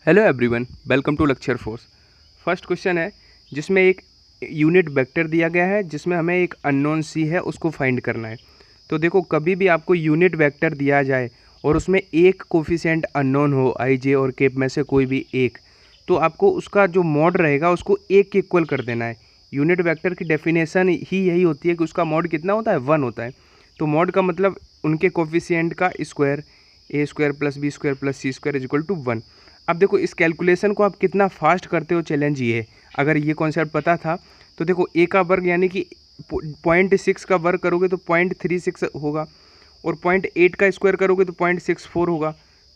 Hello everyone, welcome to lecture four. First question है जिसमें एक यूनिट वेक्टर दिया गया है जिसमें हमें एक अननोन सी है उसको फाइंड करना है। तो देखो, कभी भी आपको यूनिट वेक्टर दिया जाए और उसमें एक कोफिशिएंट अननोन हो आई जे और के में से कोई भी एक, तो आपको उसका जो मॉड रहेगा उसको एक के इक्वल कर देना है। यूनिट वेक्टर की डेफिनेशन ही यही होती है कि उसका मॉड कितना होता है, 1 होता है। तो मॉड का मतलब उनके कोफिशिएंट का square, A square plus B square plus C square is equal to 1। अब देखो, इस कैलकुलेशन को आप कितना फास्ट करते हो, चैलेंज ये है। अगर ये कॉन्सेप्ट पता था तो देखो, ए का वर्ग यानी कि 0.6 का वर्ग करोगे तो 0.36 होगा, और 0.8 का स्क्वायर करोगे तो 0.64 होगा,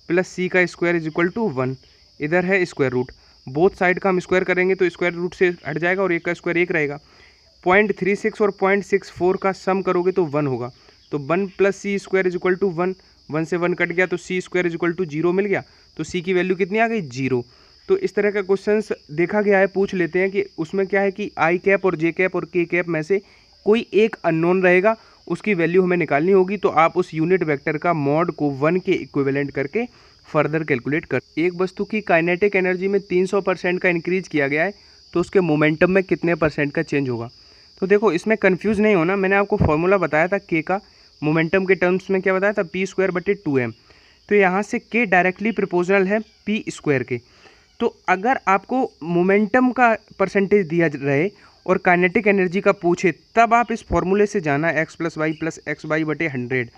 प्लस सी का स्क्वायर इज इक्वल टू 1। इधर है स्क्वायर रूट, बोथ साइड का हम स्क्वायर करेंगे तो स्क्वायर रूट से हट जाएगा और एक का स्क्वायर एक रहेगा। 0.36 और 0.64 का सम करोगे तो 1 होगा। तो 1 plus C square is equal to 1, 1 से 1 कट गया तो C square is equal to 0 मिल गया। तो सी की वैल्यू कितनी आ गई, 0। तो इस तरह का क्वेश्चंस देखा गया है, पूछ लेते हैं कि उसमें क्या है कि आई कैप और जे कैप और के कैप में से कोई एक अननोन रहेगा, उसकी वैल्यू हमें निकालनी होगी। तो आप उस यूनिट वेक्टर का मॉड को 1 के इक्विवेलेंट करके फर्दर कैलकुलेट कर। एक वस्तु की काइनेटिक एनर्जी में 300% का इंक्रीज किया गया है, तो उसके मोमेंटम में कितने परसेंट का चेंज होगा। तो देखो, इसमें कंफ्यूज नहीं होना, मैंने आपको फॉर्मूला बताया था के का, मोमेंटम के टर्म्स में क्या बताया था, पी स्क्वायर बटे 2m। तो यहाँ से के डायरेक्टली प्रोपोर्शनल है पी स्क्वायर के। तो अगर आपको मोमेंटम का परसेंटेज दिया रहे और काइनेटिक एनर्जी का पूछे, तब आप इस फॉर्मूले से जाना एक्स प्लस वाई बटे 100।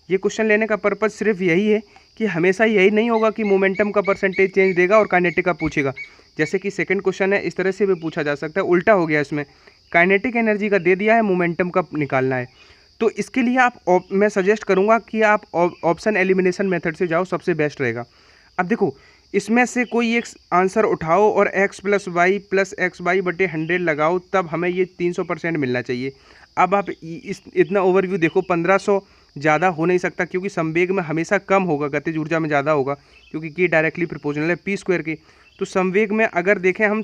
ये क्वेश्चन लेने का पर्पज़ सिर्फ यही है कि हमेशा यही नहीं होगा कि मोमेंटम का परसेंटेज चेंज देगा और काइनेटिक का पूछेगा। जैसे कि सेकंड क्वेश्चन है, इस तरह से भी पूछा जा सकता है, उल्टा हो गया। इसमें काइनेटिक एनर्जी का दे दिया है, मोमेंटम का निकालना है। तो इसके लिए मैं सजेस्ट करूंगा कि आप ऑप्शन एलिमिनेशन मेथड से जाओ, सबसे बेस्ट रहेगा। अब देखो, इसमें से कोई एक आंसर उठाओ और x प्लस एक्स वाई बटे 100 लगाओ, तब हमें ये 300% मिलना चाहिए। अब आप इतना ओवरव्यू देखो, 1500 ज़्यादा हो नहीं सकता, क्योंकि संवेग में हमेशा कम होगा, गतिज ऊर्जा में ज़्यादा होगा, क्योंकि के डायरेक्टली प्रोपोर्शनल है पी स्क्वायर के। तो संवेग में अगर देखें हम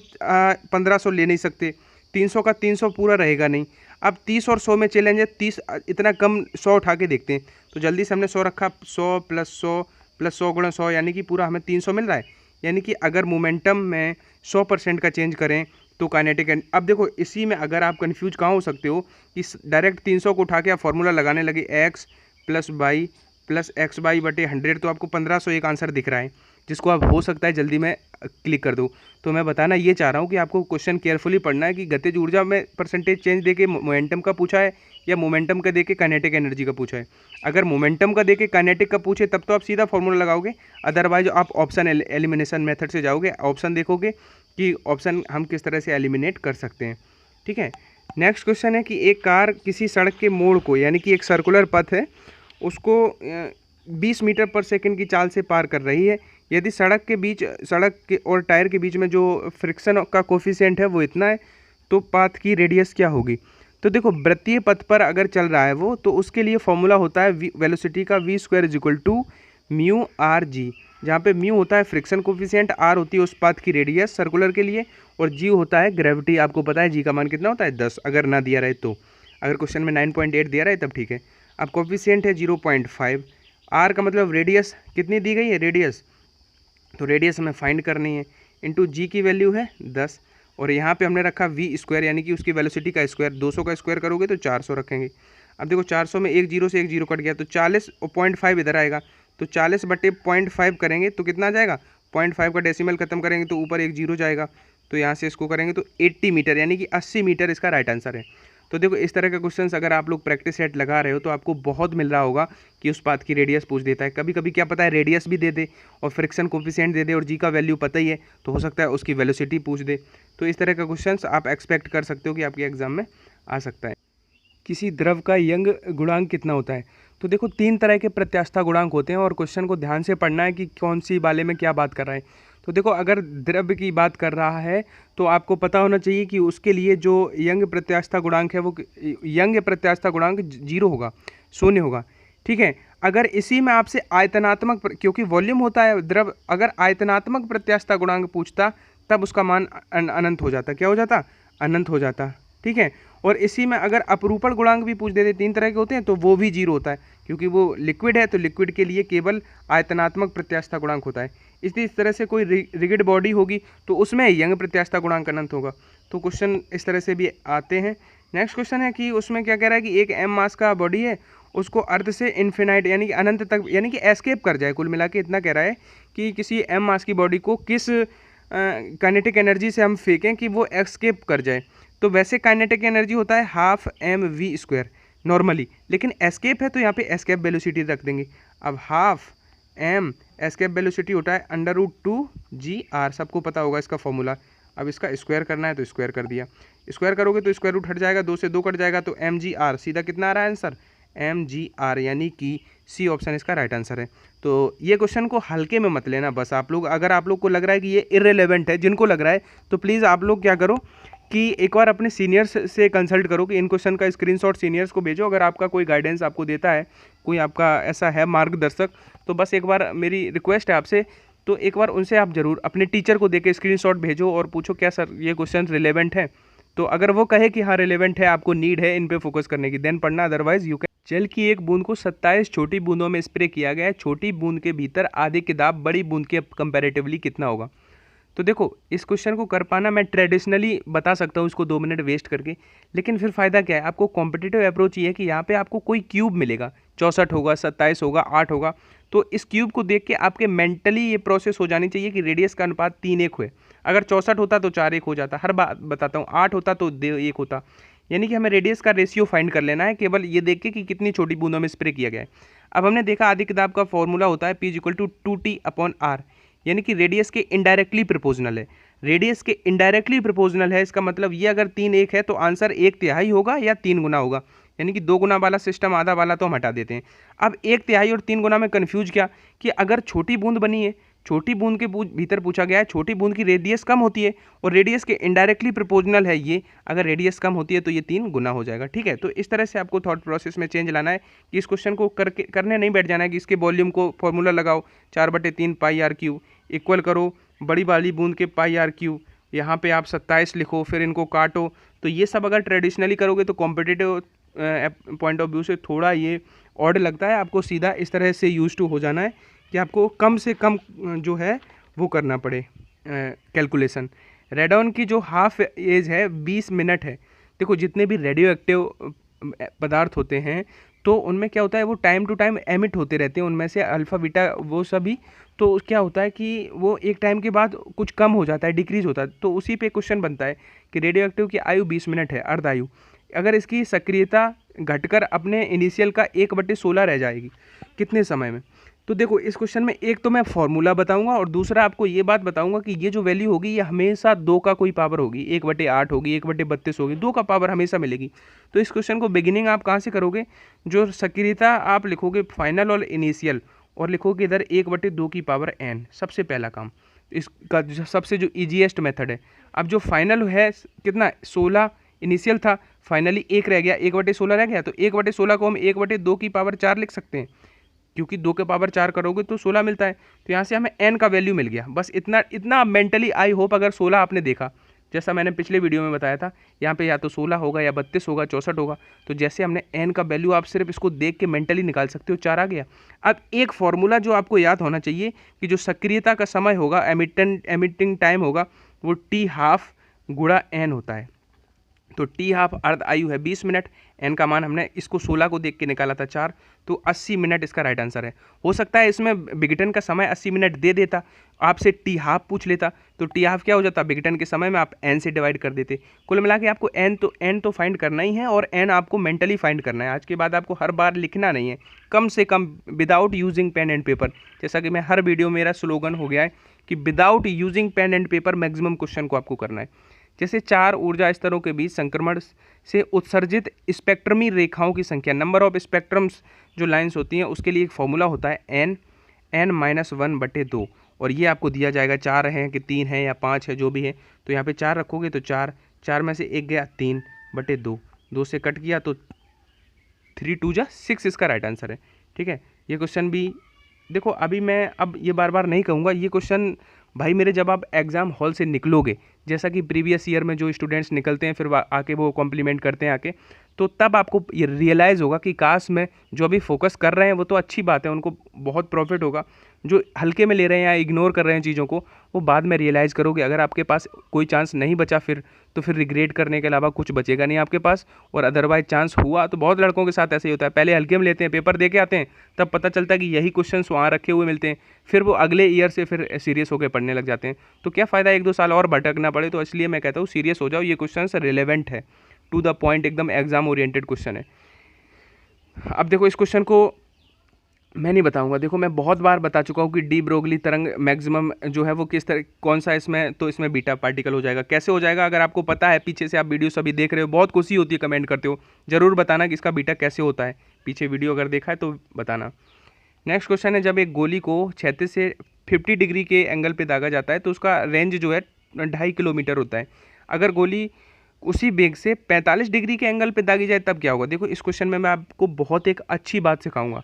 1500 ले नहीं सकते, 300 का 300 पूरा रहेगा नहीं। अब 30 और 100 में चैलेंज है, 30 इतना कम, 100 उठा के देखते हैं। तो जल्दी से हमने 100 रखा, 100 प्लस 100 प्लस 100 गुणा 100, यानी कि पूरा हमें 300 मिल रहा है। यानी कि अगर मोमेंटम में 100% का चेंज करें तो काइनेटिक। अब देखो, इसी में अगर आप कंफ्यूज कहाँ हो सकते हो कि डायरेक्ट 300 को उठा के आप फॉर्मूला लगाने लगे एक्स प्लस एक्स वाई बटे 100, तो आपको 1500 एक आंसर दिख रहा है, जिसको आप हो सकता है जल्दी में क्लिक कर दो। तो मैं बताना ये चाह रहा हूँ कि आपको क्वेश्चन केयरफुली पढ़ना है कि गतिज ऊर्जा में परसेंटेज चेंज देके मोमेंटम का पूछा है या मोमेंटम का देके काइनेटिक एनर्जी का पूछा है। अगर मोमेंटम का देके काइनेटिक का पूछे तब तो आप सीधा फॉर्मूला लगाओगे, अदरवाइज आप ऑप्शन एलिमिनेशन मेथड से जाओगे, ऑप्शन देखोगे कि ऑप्शन हम किस तरह से एलिमिनेट कर सकते हैं। ठीक है, नेक्स्ट क्वेश्चन है कि एक कार किसी सड़क के मोड़ को, यानी कि एक सर्कुलर पथ है, उसको 20 मीटर पर सेकंड की चाल से पार कर रही है। यदि सड़क के और टायर के बीच में जो फ्रिक्शन का कोफिशिएंट है वो इतना है, तो पाथ की रेडियस क्या होगी। तो देखो, वृत्तीय पथ पर अगर चल रहा है वो, तो उसके लिए फॉर्मूला होता है वेलोसिटी का v square is equal to mu R G, जहाँ पे म्यू होता है फ्रिक्शन कोफिशिएंट, आर होती है उस पाथ की रेडियस सर्कुलर के लिए, और जी होता है ग्रेविटी। आपको पता है जी का मान कितना होता है, 10, अगर ना दिया रहे तो। अगर क्वेश्चन में 9.8 दिया रहे तब ठीक है। अब कोफिशिएंट है 0.5, आर का मतलब रेडियस कितनी दी गई है, रेडियस, तो रेडियस हमें फाइंड करनी है, इंटू जी की वैल्यू है 10, और यहाँ पे हमने रखा वी स्क्वायर, यानी कि उसकी वेलोसिटी का स्क्वायर। 200 का स्क्वायर करोगे तो 400 रखेंगे। अब देखो, 400 में एक जीरो से एक जीरो कट गया, तो 40 और 0.5 इधर आएगा, तो 40 बटे 0.5 करेंगे तो कितना आ जाएगा, 0.5 का डेसिमल खत्म करेंगे तो ऊपर एक जीरो जाएगा, तो यहाँ से इसको करेंगे तो 80 मीटर, यानी कि 80 मीटर इसका राइट आंसर है। तो देखो, इस तरह के क्वेश्चंस अगर आप लोग प्रैक्टिस सेट लगा रहे हो तो आपको बहुत मिल रहा होगा कि उस पाथ की रेडियस पूछ देता है। कभी कभी क्या पता है, रेडियस भी दे दे और फ्रिक्शन कोफिशिएंट दे दे और जी का वैल्यू पता ही है, तो हो सकता है उसकी वेलोसिटी पूछ दे। तो इस तरह का क्वेश्चंस आप एक्सपेक्ट कर सकते हो कि आपके एग्जाम में आ सकता है। किसी द्रव का यंग गुणांक कितना होता है। तो देखो, 3 तरह के प्रत्यास्था गुणांक होते हैं और क्वेश्चन को ध्यान से पढ़ना है कि कौन सी वाले में क्या बात कर रहा है। तो देखो, अगर द्रव्य की बात कर रहा है तो आपको पता होना चाहिए कि उसके लिए जो यंग प्रत्यास्था गुणांक है वो यंग प्रत्यास्था गुणांक 0 होगा, 0 होगा। ठीक है, अगर इसी में आपसे आयतनात्मक, क्योंकि वॉल्यूम होता है द्रव, अगर आयतनात्मक प्रत्यास्था गुणांक पूछता तब उसका मान अनंत हो जाता। क्या हो जाता, अनंत हो जाता। ठीक है, और इसी में अगर अपरूपण गुणांक भी पूछ देते, 3 तरह के होते हैं, तो वो भी 0 होता है, क्योंकि वो लिक्विड है, तो लिक्विड के लिए केवल आयतनात्मक प्रत्यास्था गुणांक होता है। इस तरह से कोई रिगिड बॉडी होगी तो उसमें यंग प्रत्यास्थता गुणांक अनंत होगा। तो क्वेश्चन इस तरह से भी आते हैं। नेक्स्ट क्वेश्चन है कि उसमें क्या कह रहा है कि एक एम मास का बॉडी है, उसको अर्थ से इन्फिनाइट यानी कि अनंत तक यानी कि एस्केप कर जाए। कुल मिला के इतना कह रहा है कि किसी एम मास की बॉडी को किस काइनेटिक एनर्जी से हम फेंकें कि वो एस्केप कर जाए। तो वैसे काइनेटिक एनर्जी होता है half M V square normally, लेकिन एस्केप है तो यहाँ पे एस्केप वेलोसिटी रख देंगे। अब हाफ एम एस्केप वेलोसिटी होता है √2 g r, सबको पता होगा इसका फॉर्मूला। अब इसका स्क्वायर करना है तो स्क्वायर कर दिया, स्क्वायर करोगे तो स्क्वायर रूट हट जाएगा, 2 से 2 कट जाएगा तो mg/r, सीधा कितना आ रहा है आंसर mg/r, यानी कि सी ऑप्शन इसका राइट आंसर है। तो ये क्वेश्चन को हल्के में मत लेना बस आप लोग। अगर आप लोग को लग रहा है कि ये इररिलेवेंट है, जिनको लग रहा है तो प्लीज़ आप लोग क्या करो कि एक बार अपने सीनियर्स से कंसल्ट करो कि इन क्वेश्चन का स्क्रीनशॉट सीनियर्स को भेजो। अगर आपका कोई गाइडेंस आपको देता है, कोई आपका ऐसा है मार्गदर्शक, तो बस एक बार मेरी रिक्वेस्ट है आपसे, तो एक बार उनसे आप ज़रूर अपने टीचर को देके स्क्रीनशॉट भेजो और पूछो क्या सर ये क्वेश्चन रिलेवेंट है। तो अगर वो कहे कि हाँ रिलेवेंट है, आपको नीड है इन पे फोकस करने की, देन पढ़ना, अदरवाइज यू कैन। जल की एक बूंद को 27 छोटी बूंदों में स्प्रे किया गया है, छोटी बूंद के भीतर आधे के दाब बड़ी बूंद के कंपैरेटिवली कितना होगा। तो देखो इस क्वेश्चन को कर पाना मैं ट्रेडिशनली बता सकता हूँ इसको 2 मिनट वेस्ट करके, लेकिन फिर फ़ायदा क्या है, आपको कॉम्पिटिटिव अप्रोच ये है कि यहाँ पे आपको कोई क्यूब मिलेगा, 64 होगा, 27 होगा, 8 होगा। तो इस क्यूब को देख के आपके मेंटली ये प्रोसेस हो जानी चाहिए कि रेडियस का अनुपात 3:1 हुए। अगर 64 होता तो 4:1 हो जाता, हर बात बताता हूँ, 8 होता तो 2:1 होता। यानी कि हमें रेडियस का रेशियो फाइंड कर लेना है, केवल ये देख के कि कितनी छोटी बूंदों में स्प्रे किया गया है। अब हमने देखा आधी किताब का फॉर्मूला होता है P = 2T/r, यानी कि रेडियस के इनडायरेक्टली प्रोपोर्शनल है। रेडियस के इनडायरेक्टली प्रोपोर्शनल है, इसका मतलब ये अगर 3:1 है तो आंसर 1/3 होगा या 3 गुना होगा, यानी कि 2 गुना वाला सिस्टम, आधा वाला तो हम हटा देते हैं। अब 1/3 और 3 गुना में कन्फ्यूज क्या कि अगर छोटी बूंद बनी है, छोटी बूंद के भीतर पूछा गया है, छोटी बूंद की रेडियस कम होती है और रेडियस के इनडायरेक्टली प्रोपोर्शनल है ये, अगर रेडियस कम होती है तो ये 3 गुना हो जाएगा। ठीक है, तो इस तरह से आपको थॉट प्रोसेस में चेंज लाना है कि इस क्वेश्चन को करने नहीं बैठ जाना है कि इसके वॉल्यूम को फॉर्मूला लगाओ 4/3 πr³ इक्वल करो बड़ी वाली बूंद के πr³, यहाँ पे आप 27 लिखो, फिर इनको काटो। तो ये सब अगर ट्रेडिशनली करोगे तो कॉम्पिटिटिव पॉइंट ऑफ व्यू से थोड़ा ये ऑड लगता है। आपको सीधा इस तरह से यूज टू हो जाना है कि आपको कम से कम जो है वो करना पड़े कैलकुलेशन। रेडॉन की जो हाफ एज है 20 मिनट है। देखो जितने भी रेडियो एक्टिव पदार्थ होते हैं तो उनमें क्या होता है, वो टाइम टू टाइम एमिट होते रहते हैं, उनमें से अल्फ़ा बीटा वो सभी। तो क्या होता है कि वो एक टाइम के बाद कुछ कम हो जाता है, डिक्रीज होता है। तो उसी पे क्वेश्चन बनता है कि रेडियो एक्टिव की आयु 20 मिनट है, अर्ध आयु, अगर इसकी सक्रियता घटकर अपने इनिशियल का 1/16 रह जाएगी कितने समय में। तो देखो इस क्वेश्चन में एक तो मैं फॉर्मूला बताऊंगा और दूसरा आपको ये बात बताऊंगा कि ये जो वैल्यू होगी ये हमेशा 2 का कोई पावर होगी, 1/8 होगी, 1/32 होगी, 2 का पावर हमेशा मिलेगी। तो इस क्वेश्चन को बिगिनिंग आप कहाँ से करोगे, जो सक्रियता आप लिखोगे फाइनल और इनिशियल और लिखोगे इधर 1/2 की पावर n, सबसे पहला काम। इसका सबसे जो ईजीएस्ट मेथड है। अब जो फाइनल है कितना 16 इनिशियल था, फाइनली 1 रह गया, 1/16 रह गया, तो 1/16 को हम 1/2 की पावर 4 लिख सकते हैं, क्योंकि 2 के पावर 4 करोगे तो 16 मिलता है। तो यहाँ से हमें n का वैल्यू मिल गया, बस इतना मेंटली। आई होप अगर 16 आपने देखा, जैसा मैंने पिछले वीडियो में बताया था, यहाँ पे या तो 16 होगा या 32 होगा, 64 होगा। तो जैसे हमने n का वैल्यू, आप सिर्फ इसको देख के मेंटली निकाल सकते हो, 4 आ गया। अब एक फॉर्मूला जो आपको याद होना चाहिए कि जो सक्रियता का समय होगा, एमिटिंग टाइम होगा, वो T½ गुणा n होता है। तो T½ अर्ध आयु है 20 मिनट, n का मान हमने इसको 16 को देख के निकाला था 4, तो 80 मिनट इसका राइट आंसर है। हो सकता है इसमें विघटन का समय 80 मिनट दे देता, आपसे T½ पूछ लेता, तो T½ क्या हो जाता, विघटन के समय में आप n से डिवाइड कर देते। कुल मिला के आपको n तो फाइंड करना ही है और n आपको मेंटली फाइंड करना है। आज के बाद आपको हर बार लिखना नहीं है, कम से कम without using pen and paper. जैसा कि मैं हर वीडियो मेरा स्लोगन हो गया है कि without using pen and paper maximum question को आपको करना है। जैसे 4 ऊर्जा स्तरों के बीच संक्रमण से उत्सर्जित स्पेक्ट्रमी रेखाओं की संख्या, नंबर ऑफ स्पेक्ट्रम्स जो लाइंस होती हैं, उसके लिए एक फॉर्मूला होता है n-1/2, और ये आपको दिया जाएगा 4 हैं कि 3 हैं या 5 है, जो भी है। तो यहाँ पे 4 रखोगे तो 4 में से 1 गया 3/2, 2 से कट किया तो 3 2 जा 6 इसका राइट आंसर है। ठीक है, ये क्वेश्चन भी देखो, अभी मैं अब ये बार बार नहीं कहूँगा ये क्वेश्चन भाई मेरे, जब आप एग्ज़ाम हॉल से निकलोगे, जैसा कि प्रीवियस ईयर में जो स्टूडेंट्स निकलते हैं फिर आके वो कॉम्प्लीमेंट करते हैं आके, तो तब आपको ये रियलाइज़ होगा कि काश में जो अभी फोकस कर रहे हैं वो तो अच्छी बात है, उनको बहुत प्रॉफिट होगा। जो हल्के में ले रहे हैं या इग्नोर कर रहे हैं चीज़ों को, वो बाद में रियलाइज़ करोगे। अगर आपके पास कोई चांस नहीं बचा तो फिर रिग्रेट करने के अलावा कुछ बचेगा नहीं आपके पास। और अदरवाइज चांस हुआ तो बहुत लड़कों के साथ ऐसे ही होता है, पहले हल्के में लेते हैं, पेपर दे के आते हैं, तब पता चलता है कि यही क्वेश्चन वहाँ रखे हुए मिलते हैं, फिर वो अगले ईयर से फिर सीरियस होकर पढ़ने लग जाते हैं। तो क्या फ़ायदा 1-2 साल और भटकना पड़े। तो इसलिए मैं कहता हूँ सीरियस हो जाओ, ये क्वेश्चन रिलेवेंट है, टू द पॉइंट, एकदम एग्जाम ओरिएंटेड क्वेश्चन है। अब देखो इस क्वेश्चन को मैं नहीं बताऊंगा, देखो मैं बहुत बार बता चुका हूँ कि डी ब्रोगली तरंग मैक्सिमम जो है वो किस तरह, कौन सा इसमें, तो इसमें बीटा पार्टिकल हो जाएगा। कैसे हो जाएगा, अगर आपको पता है, पीछे से आप वीडियो सभी देख रहे हो, बहुत खुशी होती है, कमेंट करते हो, जरूर बताना कि इसका बीटा कैसे होता है, पीछे वीडियो अगर देखा है तो बताना। नेक्स्ट क्वेश्चन है, जब एक गोली को 36 से 50 डिग्री के एंगल पे दागा जाता है तो उसका रेंज जो है 2.5 किलोमीटर होता है। अगर गोली उसी बेग से 45 डिग्री के एंगल पे दागी जाए तब क्या होगा। देखो इस क्वेश्चन में मैं आपको बहुत एक अच्छी बात सिखाऊंगा,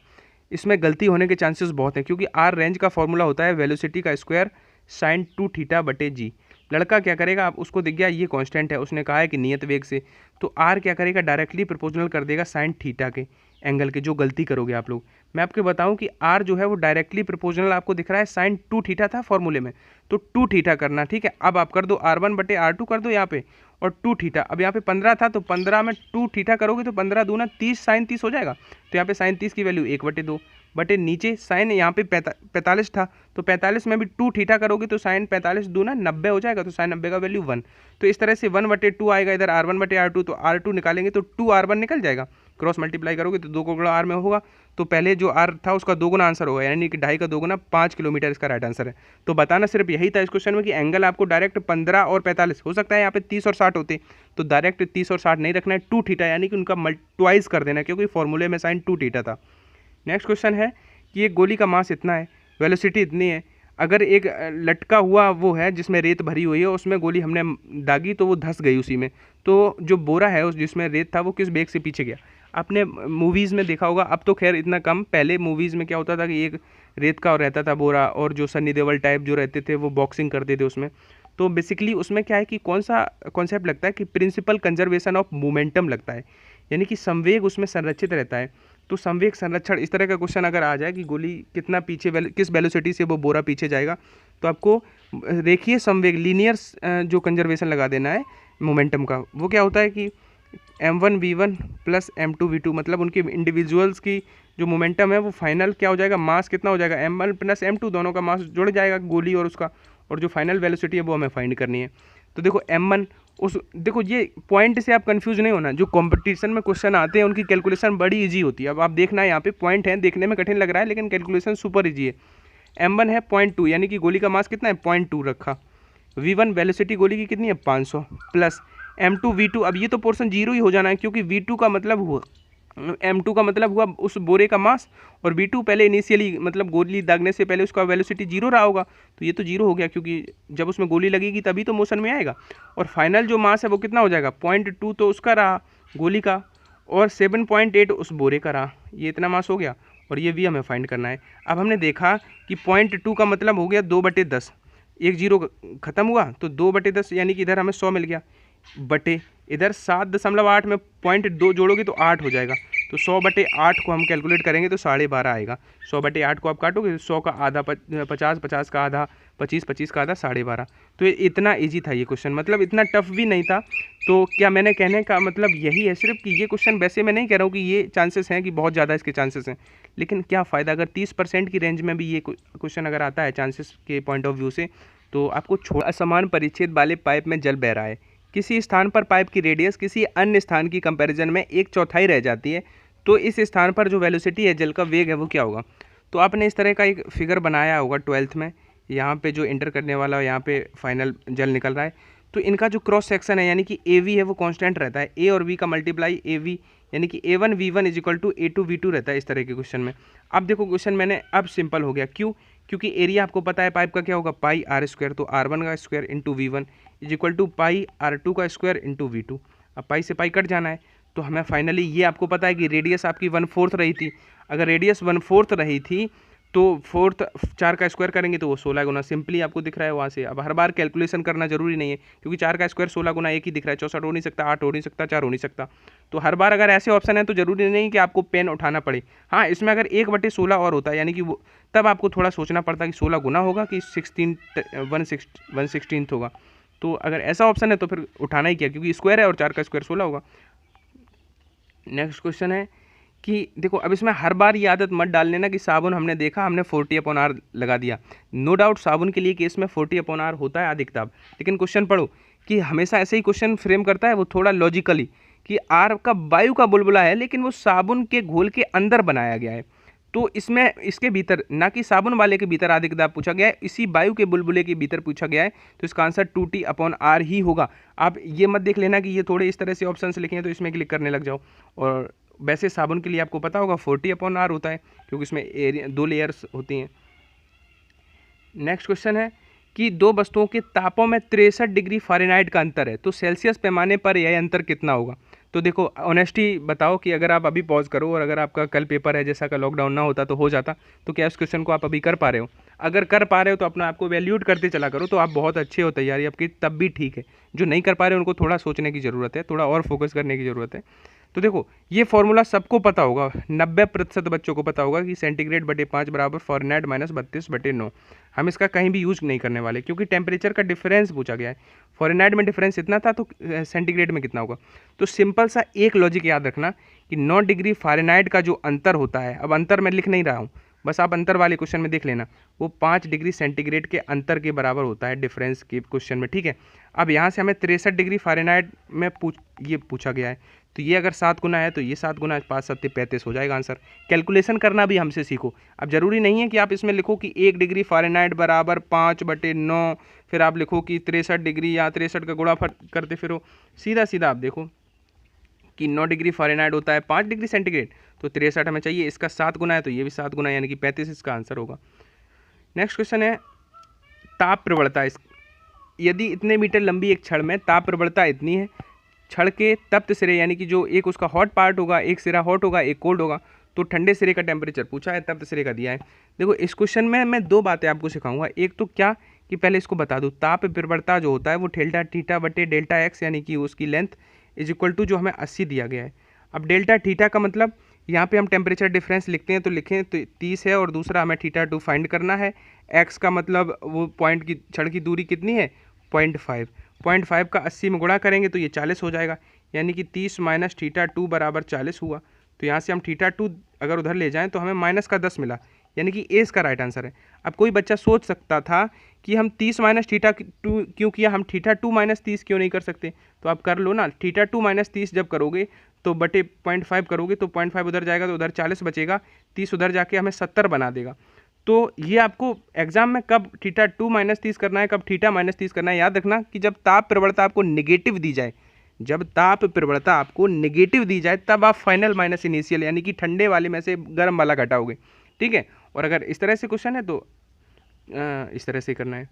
इसमें गलती होने के चांसेस बहुत हैं, क्योंकि आर रेंज का फॉर्मूला होता है वेलोसिटी का स्क्वायर साइन 2 थीटा बटे जी। लड़का क्या करेगा, आप उसको दिख गया ये कांस्टेंट है, उसने कहा है कि नियत वेग से, तो आर क्या करेगा, डायरेक्टली प्रोपोर्शनल कर देगा साइन थीटा के एंगल के। जो गलती करोगे आप लोग, मैं आपको बताऊं कि आर जो है वो डायरेक्टली प्रोपोर्शनल आपको दिख रहा है साइन 2 थीटा था फॉर्मूले में, तो 2 थीटा करना, ठीक है। अब आप कर दो R1 बटे R2 कर दो यहाँ पे, और 2 थीटा, अब यहाँ पे 15 था तो 15 में 2 थीटा करोगे तो 15 दूना 30 साइन 30 हो जाएगा। तो यहाँ पे साइन 30 की वैल्यू 1/2 बटे नीचे साइन यहाँ पे 45 था तो 45 में भी 2 थीटा करोगे तो साइन 45 दूना 90 हो जाएगा, तो साइन 90 का वैल्यू 1। तो इस तरह से 1/2 आएगा इधर R1 बटे R2, तो R2 निकालेंगे तो 2R1 निकल जाएगा, क्रॉस मल्टीप्लाई करोगे तो 2 को गुणा R में होगा, तो पहले जो R था उसका 2 गुना आंसर होगा, यानी कि 2.5 का 2 गुना 5 किलोमीटर इसका राइट आंसर है। तो बताना सिर्फ यही था इस क्वेश्चन में कि एंगल आपको डायरेक्ट 15 और 45 हो सकता है, यहाँ पे 30 और 60 होते, तो डायरेक्ट 30 और 60 नहीं रखना है, 2 थीटा यानी कि उनका मल्टीप्लाइज कर देना, क्योंकि फॉर्मूले में साइन 2 थीटा था। नेक्स्ट क्वेश्चन है कि एक गोली का मास इतना है, वेलोसिटी इतनी है, अगर एक लटका हुआ वो है जिसमें रेत भरी हुई है, उसमें गोली हमने दागी तो वो धंस गई उसी में, तो जो बोरा है उस जिसमें रेत था वो किस बेग से पीछे गया। आपने मूवीज़ में देखा होगा, अब तो खैर इतना कम, पहले मूवीज़ में क्या होता था कि एक रेत का रहता था बोरा, और जो सन्नी देओल टाइप जो रहते थे वो बॉक्सिंग करते थे उसमें। तो बेसिकली उसमें क्या है कि कौन सा कॉन्सेप्ट लगता है कि प्रिंसिपल कंजर्वेशन ऑफ मोमेंटम लगता है, यानी कि संवेग उसमें संरक्षित रहता है। तो संवेग संरक्षण, इस तरह का क्वेश्चन अगर आ जाए कि गोली कितना पीछे किस वेलोसिटी से वो बोरा पीछे जाएगा, तो आपको रेखीय संवेग लीनियर जो कंजर्वेशन लगा देना है मोमेंटम का। वो क्या होता है कि m1v1 प्लस m2v2, मतलब उनके इंडिविजुअल्स की जो मोमेंटम है वो फाइनल क्या हो जाएगा, मास कितना हो जाएगा, m1 प्लस m2, दोनों का मास जुड़ जाएगा गोली और उसका, और जो फाइनल वेलोसिटी है वो हमें फाइंड करनी है। तो देखो m1 उस, देखो ये पॉइंट से आप कंफ्यूज नहीं होना, जो कंपटीशन में क्वेश्चन आते हैं उनकी कैलकुलेशन बड़ी इजी होती है। अब आप देखना यहाँ पे पॉइंट है, देखने में कठिन लग रहा है लेकिन कैलकुलेशन सुपर इजी है। m1 है 0.2, यानी कि गोली का मास कितना है 0.2 रखा, v1 वेलोसिटी गोली की कितनी है 500, प्लस m2 v2, अब ये तो पोर्शन जीरो ही हो जाना है, क्योंकि v2 का मतलब हुआ m2 का मतलब हुआ उस बोरे का मास, और v2 पहले इनिशियली मतलब गोली दागने से पहले उसका वेलोसिटी जीरो रहा होगा, तो ये तो जीरो हो गया, क्योंकि जब उसमें गोली लगेगी तभी तो मोशन में आएगा। और फाइनल जो मास है वो कितना हो जाएगा 0.2, तो उसका रहा गोली का, और 7.8 उस बोरे का रहा, ये इतना मास हो गया, और ये भी हमें फाइंड करना है। अब हमने देखा कि 0.2 का मतलब हो गया 2/10, एक जीरो खत्म हुआ तो 2/10, यानी कि इधर हमें 100 मिल गया, बटे इधर 7.8 में 0.2 जोड़ोगे तो 8 हो जाएगा, तो 100/8 को हम कैलकुलेट करेंगे तो 12.5 आएगा। 100/8 को आप काटोगे 100 का आधा 50, 50 का आधा 25, 25 का आधा 12.5। तो इतना इजी था ये क्वेश्चन, मतलब इतना टफ भी नहीं था। तो क्या मैंने कहने का मतलब यही है सिर्फ कि ये क्वेश्चन, वैसे मैं नहीं कह रहा हूँ कि ये चांसेस हैं कि बहुत ज़्यादा इसके चांसेस हैं, लेकिन क्या फ़ायदा अगर 30% की रेंज में भी ये क्वेश्चन अगर आता है चांसेस के पॉइंट ऑफ व्यू से, तो आपको असमान परिच्छेद वाले पाइप में जल बह रहा है, किसी स्थान पर पाइप की रेडियस किसी अन्य स्थान की कंपैरिजन में 1/4 रह जाती है, तो इस स्थान पर जो वेलोसिटी है, जल का वेग है, वो क्या होगा। तो आपने इस तरह का एक फिगर बनाया होगा 12th में, यहाँ पे जो इंटर करने वाला यहाँ पे फाइनल जल निकल रहा है, तो इनका जो क्रॉस सेक्शन है यानी कि AV है वो कांस्टेंट रहता है, A और V का मल्टीप्लाई AV यानी कि A1V1 is equal to A2V2 रहता है इस तरह के क्वेश्चन में। अब देखो क्वेश्चन मैंने अब सिंपल हो गया, क्यों, क्योंकि एरिया आपको पता है पाइप का क्या होगा पाई r², तो r1 का square into V1 is equal to pi r2 का स्क्वायर इंटू V2। अब पाई से पाई कट जाना है, तो हमें फाइनली ये आपको पता है कि रेडियस आपकी 1/4 रही थी, अगर रेडियस 1/4 रही थी तो 4 का स्क्वायर करेंगे तो वो 16 गुना, सिंपली आपको दिख रहा है वहाँ से। अब हर बार कैलकुलेशन करना जरूरी नहीं है, क्योंकि 4 का स्क्वायर 16 गुना एक ही दिख रहा है, 64 हो नहीं सकता, 8 हो नहीं सकता, 4 हो नहीं सकता। तो हर बार अगर ऐसे ऑप्शन है तो ज़रूरी नहीं कि आपको पेन उठाना पड़े। हाँ, इसमें अगर 1/16 और होता है यानी कि वो तब आपको थोड़ा सोचना पड़ता है कि 16 गुना होगा कि 1/16 होगा। तो अगर ऐसा ऑप्शन है तो फिर उठाना ही क्या, क्योंकि स्क्वायर है और 4 का स्क्वायर 16 होगा। नेक्स्ट क्वेश्चन है कि देखो अब इसमें हर बार ये आदत मत डाल लेना कि साबुन हमने देखा हमने 40/R लगा दिया। नो डाउट साबुन के लिए केस में 40/R होता है अधिकतम, लेकिन क्वेश्चन पढ़ो कि हमेशा ऐसे ही क्वेश्चन फ्रेम करता है वो थोड़ा लॉजिकली कि आर का वायु का बुलबुला है लेकिन वो साबुन के घोल के अंदर बनाया गया है। तो इसमें इसके भीतर ना कि साबुन वाले के भीतर आदिक दाब पूछा गया है, इसी वायु के बुलबुले के भीतर पूछा गया है। तो इसका आंसर 2T/R ही होगा। आप ये मत देख लेना कि ये थोड़े इस तरह से ऑप्शन लिखे हैं तो इसमें क्लिक करने लग जाओ। और वैसे साबुन के लिए आपको पता होगा 40/R होता है, क्योंकि इसमें एरिया 2 लेयर्स होती हैं। नेक्स्ट क्वेश्चन है कि दो वस्तुओं के तापों में 63 डिग्री फ़ारेनहाइट का अंतर है, तो सेल्सियस पैमाने पर यह अंतर कितना होगा। तो देखो ऑनेस्टी बताओ कि अगर आप अभी पॉज करो और अगर आपका कल पेपर है, जैसा का लॉकडाउन ना होता तो हो जाता, तो क्या इस क्वेश्चन को आप अभी कर पा रहे हो? अगर कर पा रहे हो तो अपना आपको वैल्यूट करते चला करो, तो आप बहुत अच्छे हो, तैयारी आपकी तब भी ठीक है। जो नहीं कर पा रहे उनको थोड़ा सोचने की ज़रूरत है, थोड़ा और फोकस करने की ज़रूरत है। तो देखो ये फॉर्मूला सबको पता होगा, 90% बच्चों को पता होगा कि सेंटीग्रेड/5 बराबर फ़ारेनहाइट -32/9। हम इसका कहीं भी यूज़ नहीं करने वाले, क्योंकि टेम्परेचर का डिफरेंस पूछा गया है। फ़ारेनहाइट में डिफरेंस इतना था तो सेंटीग्रेड में कितना होगा। तो सिंपल सा एक लॉजिक याद रखना कि 9 डिग्री फ़ारेनहाइट का जो अंतर होता है, अब अंतर मैं लिख नहीं रहा हूँ, बस आप अंतर वाले क्वेश्चन में देख लेना, वो 5 डिग्री सेंटीग्रेड के अंतर के बराबर होता है डिफरेंस के क्वेश्चन में, ठीक है। अब यहाँ से हमें 63 डिग्री फ़ारेनहाइट में ये पूछा गया है, तो ये अगर 7 गुना है तो ये 7 गुना 5 7 35 हो जाएगा आंसर। कैलकुलेशन करना भी हमसे सीखो। अब ज़रूरी नहीं है कि आप इसमें लिखो कि 1 डिग्री फ़ारेनहाइट बराबर 5/9, फिर आप लिखो कि 63 डिग्री या 63 का गुणा करते फिरो। सीधा सीधा आप देखो कि 9 डिग्री फ़ारेनहाइट होता है 5 डिग्री सेंटीग्रेड, तो 63 हमें चाहिए, इसका 7 गुना है तो ये भी 7 गुना यानी कि 35 इसका आंसर होगा। नेक्स्ट क्वेश्चन है ताप प्रवणता। यदि इतने मीटर लंबी एक छड़ में ताप प्रवणता इतनी है, छड़ के तप्त सिरे यानी कि जो एक उसका हॉट पार्ट होगा, एक सिरा हॉट होगा एक कोल्ड होगा, तो ठंडे सिरे का टेम्परेचर पूछा है, तप्त सिरे का दिया है। देखो इस क्वेश्चन में मैं 2 बातें आपको सिखाऊंगा। एक तो क्या कि पहले इसको बता दूँ, ताप प्रवणता जो होता है वो डेल्टा थीटा बटे डेल्टा एक्स यानी कि उसकी लेंथ इज इक्वल टू जो हमें 80 दिया गया है। अब डेल्टा थीटा का मतलब यहाँ पे हम टेम्परेचर डिफरेंस लिखते हैं तो लिखें तो 30 है, और दूसरा हमें θ2 फाइंड करना है। एक्स का मतलब वो पॉइंट की छड़ की दूरी कितनी है 0.5 का 80 में गुणा करेंगे तो ये 40 हो जाएगा, यानी कि 30 माइनस θ2 बराबर 40 हुआ। तो यहाँ से हम θ2 अगर उधर ले जाएं तो हमें माइनस का 10 मिला, यानी कि ए इसका राइट आंसर है। अब कोई बच्चा सोच सकता था कि हम 30 माइनस θ2 क्यों किया, हम θ2 माइनस 30 क्यों नहीं कर सकते, तो आप कर लो ना। θ2 माइनस 30 जब करोगे तो बटे 0.5 करोगे तो 0.5 उधर जाएगा तो उधर 40 बचेगा, 30 उधर जाके हमें 70 बना देगा। तो ये आपको एग्जाम में कब θ2 माइनस 30 करना है, कब θ माइनस 30 करना है, याद रखना कि जब ताप प्रवणता आपको नेगेटिव दी जाए, जब ताप प्रवणता आपको नेगेटिव दी जाए तब आप फाइनल माइनस इनिशियल यानी कि ठंडे वाले में से गर्म वाला घटाओगे, ठीक है। और अगर इस तरह से क्वेश्चन है तो इस तरह से करना है।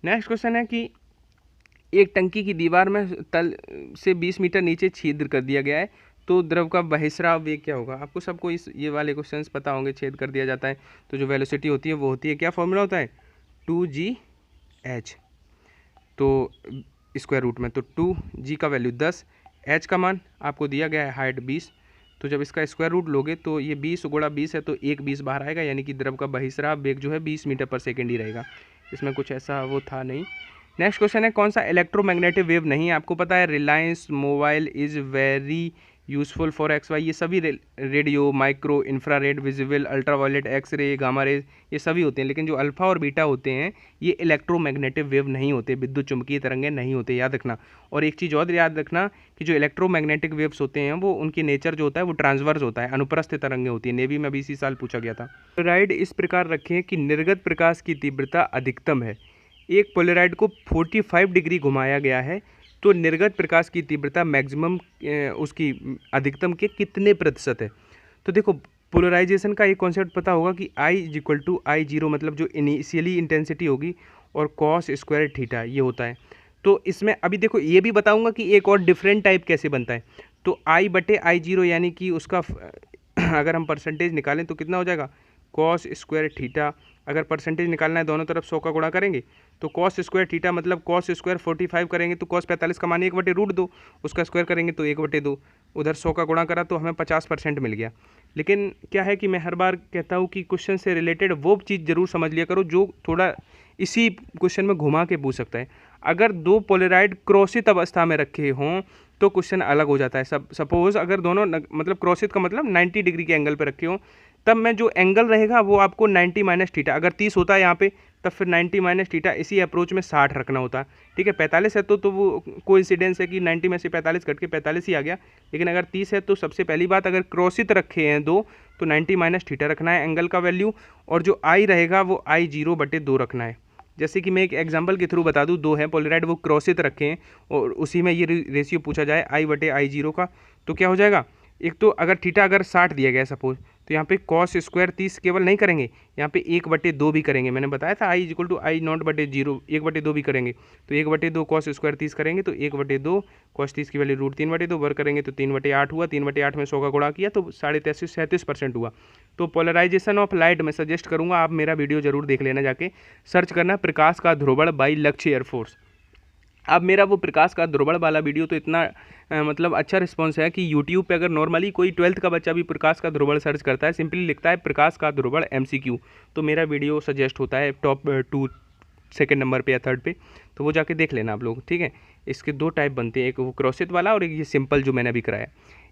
नेक्स्ट क्वेश्चन है कि एक टंकी की दीवार में तल से 20 मीटर नीचे छिद्र कर दिया गया है, तो द्रव का बहिस्राव वेग क्या होगा। आपको सबको ये वाले क्वेश्चंस पता होंगे, छेद कर दिया जाता है तो जो वेलोसिटी होती है वो होती है, क्या फॉर्मूला होता है 2gh, तो स्क्वायर रूट में, तो 2g का वैल्यू 10, h का मान आपको दिया गया है हाइट 20, तो जब इसका स्क्वायर रूट लोगे तो ये 20 गुणा 20 है तो 1 20 बाहर आएगा, यानी कि द्रव का बहिस्राव वेग जो है 20 मीटर पर सेकेंड ही रहेगा। इसमें कुछ ऐसा वो था नहीं। नेक्स्ट क्वेश्चन है कौन सा इलेक्ट्रोमैग्नेटिक वेव नहीं, आपको पता है Reliance mobile is very useful for XY, ये सभी radio micro infrared visible ultraviolet X ray gamma rays ये सभी होते हैं, लेकिन जो अल्फा और बीटा होते हैं ये इलेक्ट्रोमैग्नेटिक वेव नहीं होते, विद्युत चुंबकीय तरंगें नहीं होते, याद रखना। और एक चीज़ और याद रखना कि जो इलेक्ट्रोमैग्नेटिक वेव्स होते हैं वो उनकी नेचर जो होता है वो ट्रांसवर्स होता है, अनुप्रस्थ तरंगें होती है। नेवी में भी इसी साल पूछा गया था। पोलराइड इस प्रकार रखें कि निर्गत प्रकाश की तीव्रता अधिकतम है, एक पोलराइड को 45 डिग्री घुमाया गया है, तो निर्गत प्रकाश की तीव्रता मैक्सिमम उसकी अधिकतम के कितने प्रतिशत है। तो देखो पोलराइजेशन का एक कॉन्सेप्ट पता होगा कि I=I0, मतलब जो इनिशियली इंटेंसिटी होगी और cos स्क्वायर थीटा ये होता है। तो इसमें अभी देखो ये भी बताऊंगा कि एक और डिफरेंट टाइप कैसे बनता है। तो I/I0 यानी कि उसका अगर हम परसेंटेज निकालें तो कितना हो जाएगा cos स्क्वायर थीटा अगर परसेंटेज निकालना है दोनों तरफ 100 का गुणा करेंगे तो कॉस स्क्वायर थीटा मतलब कॉस स्क्वायर 45 करेंगे तो कॉस 45 का मान 1/√2, उसका स्क्वायर करेंगे तो 1/2, उधर 100 का गुणा करा तो हमें 50% मिल गया। लेकिन क्या है कि मैं हर बार कहता हूँ कि क्वेश्चन से रिलेटेड वो चीज़ जरूर समझ लिया करो जो थोड़ा इसी क्वेश्चन में घुमा के पूछ सकता है। अगर दो पोलराइड क्रॉसित अवस्था में रखे हों तो क्वेश्चन अलग हो जाता है। सपोज अगर दोनों मतलब क्रॉसित का मतलब 90 डिग्री के एंगल पे रखे हों, तब मैं जो एंगल रहेगा वो आपको 90 माइनस थीटा, अगर 30 होता है यहाँ पे तब फिर 90 माइनस थीटा इसी अप्रोच में 60 रखना होता है। ठीक है, 45 है तो वो कोइंसिडेंस है कि 90 में से 45 कट के 45 ही आ गया। लेकिन अगर 30 है तो सबसे पहली बात अगर क्रॉसित रखे हैं दो तो 90 माइनस थीटा रखना है एंगल का वैल्यू, और जो आई रहेगा वो I0/2 रखना है। जैसे कि मैं एक एग्जांपल के थ्रू बता दूं, दो हैं पोलराइड वो क्रॉसित रखे हैं और उसी में ये रेशियो पूछा जाए I/I0 का, तो क्या हो जाएगा, एक तो अगर थीटा अगर 60 दिया गया सपोज, तो यहाँ पे कॉस स्क्वायर 30 केवल नहीं करेंगे, यहाँ पे 1/2 भी करेंगे। मैंने बताया था I=I0/0, 1/2 भी करेंगे तो 1/2 कॉस स्क्वायर 30 करेंगे तो 1/2 कॉस 30 की वैल्यू √3/2 वर्ग करेंगे तो 3/8 हुआ, 3/8 में 100 का गुणा किया तो 33.37% हुआ। तो पोलराइजेशन ऑफ लाइट मैं सजेस्ट करूँगा आप मेरा वीडियो जरूर देख लेना, जाके सर्च करना प्रकाश का ध्रुवण बाई लक्ष्य एयरफोर्स। अब मेरा वो प्रकाश का ध्रुवण वाला वीडियो तो इतना मतलब अच्छा रिस्पांस है कि यूट्यूब पे अगर नॉर्मली कोई 12th का बच्चा भी प्रकाश का ध्रुवण सर्च करता है, सिंपली लिखता है प्रकाश का ध्रुवण MCQ, तो मेरा वीडियो सजेस्ट होता है टॉप 2 सेकंड नंबर पे या थर्ड पे, तो वो जाके देख लेना आप लोग। ठीक है, इसके दो टाइप बनते हैं, एक वो क्रॉसित वाला और एक ये सिंपल जो मैंने अभी कराया।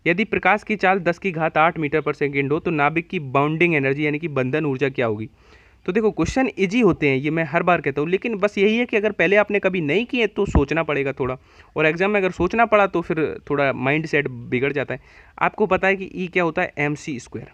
यदि प्रकाश की चाल 10⁸ मीटर पर सेकेंड हो तो नाभिक की बाउंडिंग एनर्जी यानी कि बंधन ऊर्जा क्या होगी। तो देखो क्वेश्चन इजी होते हैं, ये मैं हर बार कहता हूँ, लेकिन बस यही है कि अगर पहले आपने कभी नहीं किए तो सोचना पड़ेगा थोड़ा, और एग्जाम में अगर सोचना पड़ा तो फिर थोड़ा माइंड सेट बिगड़ जाता है। आपको पता है कि ई क्या होता है, MC²।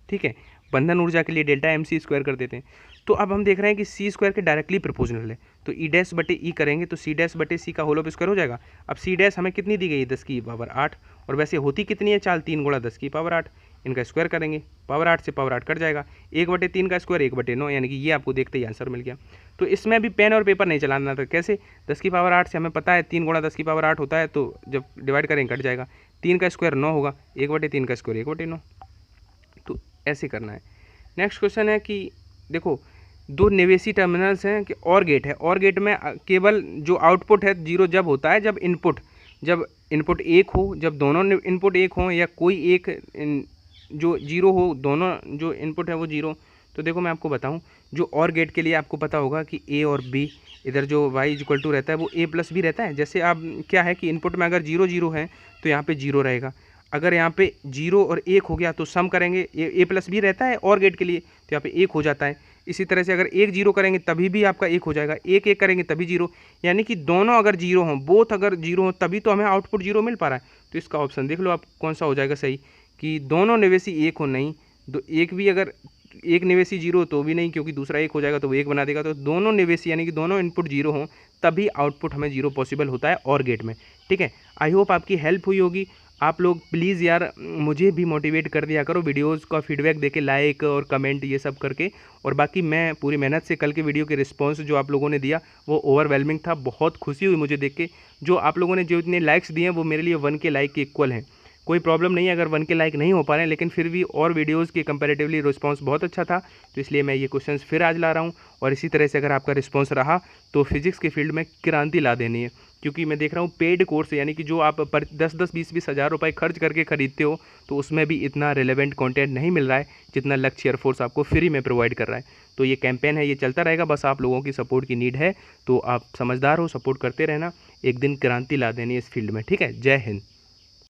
ठीक है, बंधन ऊर्जा के लिए डेल्टा MC² कर देते हैं। तो अब हम देख रहे हैं कि C² के डायरेक्टली प्रोपोर्शनल है, तो E'/E करेंगे तो C'/C का होल ऑफ स्क्वायर हो जाएगा। अब C' हमें कितनी दी गई है, 10⁸, और वैसे होती कितनी है चाल, 3 × 10⁸। इनका स्क्वायर करेंगे, पावर 8 से पावर 8 कट जाएगा, 1/3 का स्क्वायर 1/9, यानी कि ये आपको देखते ही आंसर मिल गया। तो इसमें भी पेन और पेपर नहीं चलाना था। कैसे, 10⁸ से हमें पता है 3 × 10⁸ होता है, तो जब डिवाइड करेंगे कट जाएगा, 3 का स्क्वायर 9 होगा, 1/3 का स्क्वायर 1/9, तो ऐसे करना है। नेक्स्ट क्वेश्चन है कि देखो दो निवेशी टर्मिनल्स हैं कि और गेट है, और गेट में केवल जो आउटपुट है 0 जब होता है जब इनपुट 1 हो, जब दोनों इनपुट 1 हों, या कोई एक जो 0 हो, दोनों जो इनपुट है वो 0। तो देखो मैं आपको बताऊं, जो और गेट के लिए आपको पता होगा कि A और B, इधर जो y रहता है वो A+ भी रहता है। जैसे आप क्या है कि इनपुट में अगर 0 0 है तो यहाँ पे 0 रहेगा, अगर यहाँ पे 0 और 1 हो गया तो सम करेंगे, A+ भी रहता है और गेट के लिए, तो यहाँ पे 1 हो जाता है। इसी तरह से अगर 1 0 करेंगे तभी भी आपका 1 हो जाएगा, 1 1 करेंगे तभी 0, यानी कि दोनों अगर 0 हों, बोथ अगर 0 हों तभी तो हमें आउटपुट 0 मिल पा रहा है। तो इसका ऑप्शन देख लो आप कौन सा हो जाएगा सही, कि दोनों निवेशी 1 हो, नहीं एक भी अगर एक निवेशी 0 हो तो भी नहीं, क्योंकि दूसरा 1 हो जाएगा तो वो 1 बना देगा। तो दोनों निवेशी यानी कि दोनों इनपुट 0 हों तभी आउटपुट हमें 0 पॉसिबल होता है और गेट में। ठीक है, आई होप आपकी हेल्प हुई होगी। आप लोग प्लीज़ यार मुझे भी मोटिवेट कर दिया करो, वीडियोस का फीडबैक देके लाइक और कमेंट ये सब करके। और बाकी मैं पूरी मेहनत से कल के वीडियो के रिस्पांस जो आप लोगों ने दिया वो ओवरवेलमिंग था, बहुत खुशी हुई मुझे देख के। जो आप लोगों ने जो इतने लाइक्स दिए हैं वो मेरे लिए 1 के लाइक के इक्वल हैं। कोई प्रॉब्लम नहीं है अगर 1 के लाइक नहीं हो पा रहे हैं, लेकिन फिर भी और वीडियोस के कंपैरेटिवली रिस्पांस बहुत अच्छा था, तो इसलिए मैं ये क्वेश्चंस फिर आज ला रहा हूँ। और इसी तरह से अगर आपका रिस्पांस रहा तो फिजिक्स के फील्ड में क्रांति ला देनी है, क्योंकि मैं देख रहा हूँ पेड कोर्स यानी कि जो आप पर 10-10, 20-20 हज़ार रुपये खर्च करके खरीदते हो, तो उसमें भी इतना रिलेवेंट कंटेंट नहीं मिल रहा है जितना लक्ष्य एयरफोर्स आपको फ्री में प्रोवाइड कर रहा है। तो ये कैंपेन है, ये चलता रहेगा, बस आप लोगों की सपोर्ट की नीड है। तो आप समझदार हो, सपोर्ट करते रहना, एक दिन क्रांति ला देनी इस फील्ड में। ठीक है, जय हिंद।